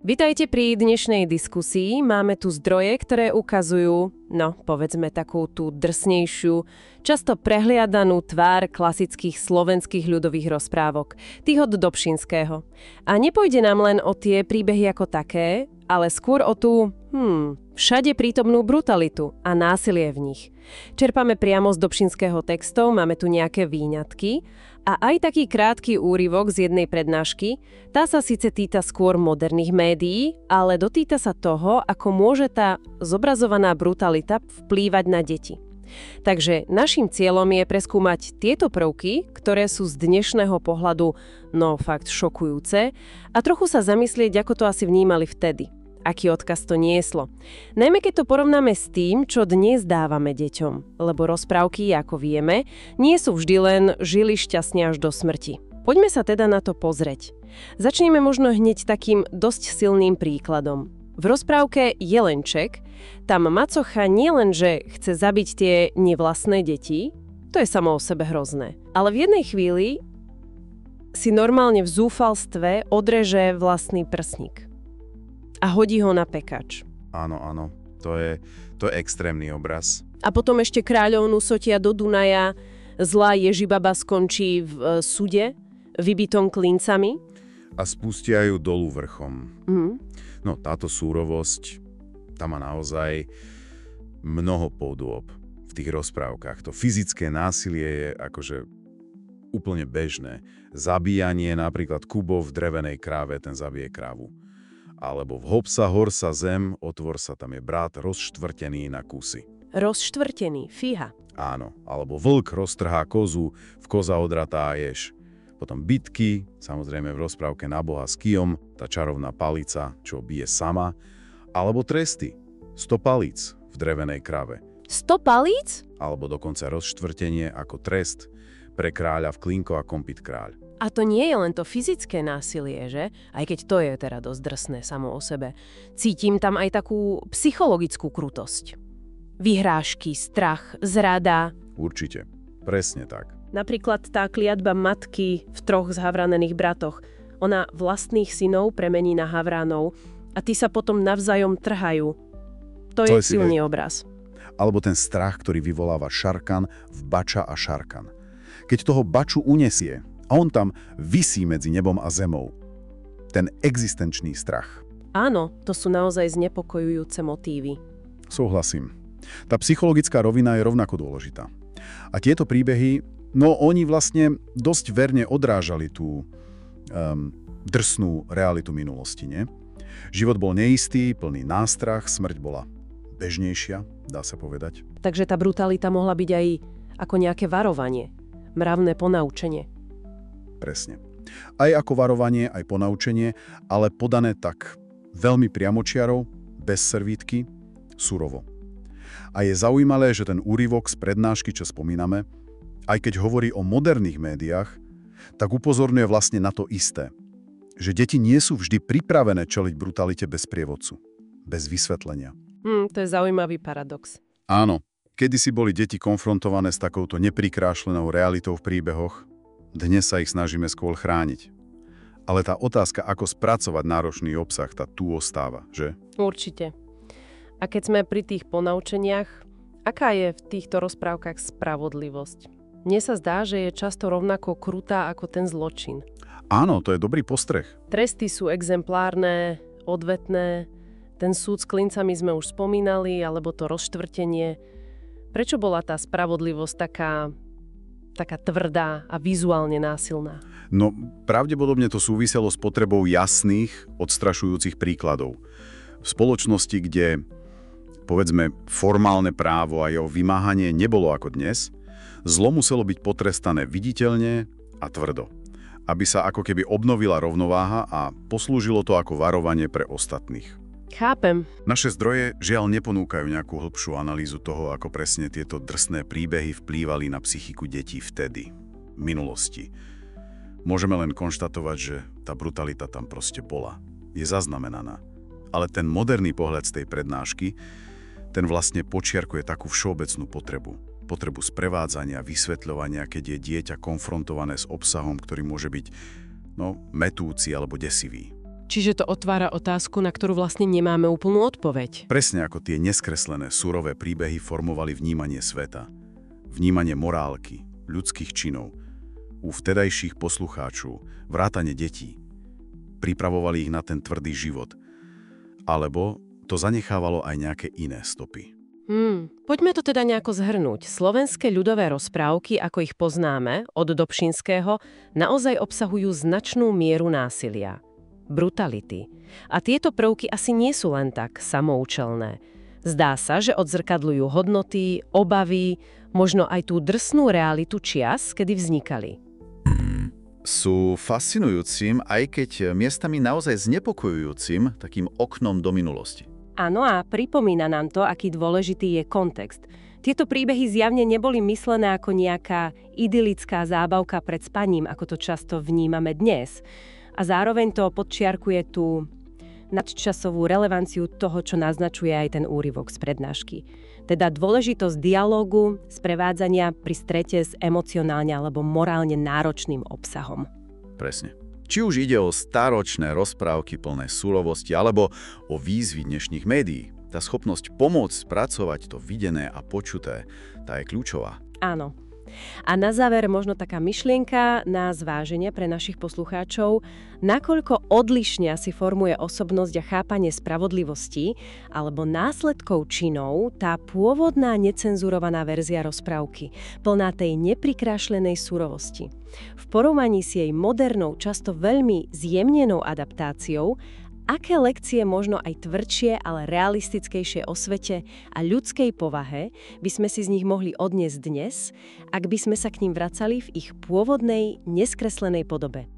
Vitajte pri dnešnej diskusii. Máme tu zdroje, ktoré ukazujú, povedzme takú tú drsnejšiu, často prehliadanú tvár klasických slovenských ľudových rozprávok, tých od Dobšinského. A nepôjde nám len o tie príbehy ako také, ale skôr o tú, všade prítomnú brutalitu a násilie v nich. Čerpame priamo z Dobšinského textov, máme tu nejaké výňatky a aj taký krátky úryvok z jednej prednášky. Tá sa síce týka skôr moderných médií, ale dotýka sa toho, ako môže tá zobrazovaná brutalita vplývať na deti. Takže naším cieľom je preskúmať tieto prvky, ktoré sú z dnešného pohľadu fakt šokujúce a trochu sa zamyslieť, ako to asi vnímali vtedy. Aký odkaz to nieslo. Najmä keď to porovnáme s tým, čo dnes dávame deťom, lebo rozprávky, ako vieme, nie sú vždy len žili šťastne až do smrti. Poďme sa teda na to pozrieť. Začneme možno hneď takým dosť silným príkladom. V rozprávke Jelenček tam macocha nielenže chce zabiť tie nevlastné deti, to je samo o sebe hrozné, ale v jednej chvíli si normálne v zúfalstve odreže vlastný prsník a hodí ho na pekač. Áno, to je extrémny obraz. A potom ešte kráľovnú sotia do Dunaja, zlá Ježibaba skončí v súde, vybitom klincami. A spustia ju dolu vrchom. Táto súrovosť, tam má naozaj mnoho podôb v tých rozprávkach. To fyzické násilie je akože úplne bežné. Zabíjanie, napríklad Kubo v drevenej kráve, ten zabije krávu. Alebo v Hopsa, horsa, zem, otvor sa, tam je brat rozštvrtený na kusy. Rozštvrtený, fíha. Áno, alebo vlk roztrhá kozu, v koza odratá ješ. Potom bitky, samozrejme v rozprávke Na Boha s Kijom, tá čarovná palica, čo bije sama. Alebo tresty, 100 palíc v drevenej krave. 100 palíc? Alebo dokonca rozštvrtenie ako trest pre kráľa v Klinko a Kompit kráľ. A to nie je len to fyzické násilie, že? Aj keď to je teda dosť drsné samo o sebe. Cítim tam aj takú psychologickú krutosť. Vyhrážky, strach, zrada. Určite, presne tak. Napríklad tá kliatba matky v 3 zhavranených bratoch. Ona vlastných synov premení na havránov a tí sa potom navzájom trhajú. To je silný obraz. Alebo ten strach, ktorý vyvoláva Šarkan v Bača a Šarkan. Keď toho Baču unesie a on tam visí medzi nebom a zemou. Ten existenčný strach. Áno, to sú naozaj znepokojujúce motívy. Súhlasím. Tá psychologická rovina je rovnako dôležitá. A tieto príbehy, oni vlastne dosť verne odrážali tú drsnú realitu minulosti, nie? Život bol neistý, plný nástrach, smrť bola bežnejšia, dá sa povedať. Takže tá brutalita mohla byť aj ako nejaké varovanie, mravné ponaučenie. Presne. Aj ako varovanie, aj ponaučenie, ale podané tak veľmi priamočiarou, bez servítky, surovo. A je zaujímavé, že ten úryvok z prednášky, čo spomíname, aj keď hovorí o moderných médiách, tak upozorňuje vlastne na to isté. Že deti nie sú vždy pripravené čeliť brutalite bez prievodcu, bez vysvetlenia. To je zaujímavý paradox. Áno, kedysi boli deti konfrontované s takouto neprikrášlenou realitou v príbehoch, dnes sa ich snažíme skôr chrániť. Ale tá otázka, ako spracovať náročný obsah, tá tu ostáva, že? Určite. A keď sme pri tých ponaučeniach, aká je v týchto rozprávkach spravodlivosť? Mne sa zdá, že je často rovnako krutá ako ten zločin. Áno, to je dobrý postreh. Tresty sú exemplárne, odvetné, ten súd s klincami sme už spomínali, alebo to rozštvrtenie. Prečo bola tá spravodlivosť taká tvrdá a vizuálne násilná? Pravdepodobne to súviselo s potrebou jasných, odstrašujúcich príkladov. V spoločnosti, kde, povedzme, formálne právo a jeho vymáhanie nebolo ako dnes, zlo muselo byť potrestané viditeľne a tvrdo, aby sa ako keby obnovila rovnováha a poslúžilo to ako varovanie pre ostatných. Chápem. Naše zdroje žiaľ neponúkajú nejakú hĺbšiu analýzu toho, ako presne tieto drsné príbehy vplývali na psychiku detí vtedy, v minulosti. Môžeme len konštatovať, že tá brutalita tam proste bola. Je zaznamenaná. Ale ten moderný pohľad z tej prednášky, ten vlastne počiarkuje takú všeobecnú potrebu. Potrebu sprevádzania, vysvetľovania, keď je dieťa konfrontované s obsahom, ktorý môže byť metúci alebo desivý. Čiže to otvára otázku, na ktorú vlastne nemáme úplnú odpoveď. Presne ako tie neskreslené, surové príbehy formovali vnímanie sveta. Vnímanie morálky, ľudských činov. U vtedajších poslucháčov, vrátane detí. Pripravovali ich na ten tvrdý život. Alebo to zanechávalo aj nejaké iné stopy. Poďme to teda nejako zhrnúť. Slovenské ľudové rozprávky, ako ich poznáme, od Dobšinského, naozaj obsahujú značnú mieru násilia. Brutality. A tieto prvky asi nie sú len tak samoučelné. Zdá sa, že odzrkadľujú hodnoty, obavy, možno aj tú drsnú realitu čias, kedy vznikali. Sú fascinujúcim, aj keď miestami naozaj znepokojujúcim takým oknom do minulosti. Áno, a pripomína nám to, aký dôležitý je kontext. Tieto príbehy zjavne neboli myslené ako nejaká idylická zábavka pred spaním, ako to často vnímame dnes. A zároveň to podčiarkuje tú nadčasovú relevanciu toho, čo naznačuje aj ten úryvok z prednášky. Teda dôležitosť dialógu, sprevádzania pri strete s emocionálne alebo morálne náročným obsahom. Presne. Či už ide o staročné rozprávky plné surovosti, alebo o výzvy dnešných médií. Tá schopnosť pomôcť spracovať to videné a počuté, tá je kľúčová. Áno. A na záver možno taká myšlienka na zváženie pre našich poslucháčov, nakoľko odlišne si formuje osobnosť a chápanie spravodlivosti alebo následkov činov tá pôvodná necenzurovaná verzia rozprávky, plná tej neprikrášlenej surovosti. V porovnaní s jej modernou, často veľmi zjemnenou adaptáciou, aké lekcie možno aj tvrdšie, ale realistickejšie o svete a ľudskej povahe by sme si z nich mohli odniesť dnes, ak by sme sa k ním vracali v ich pôvodnej, neskreslenej podobe.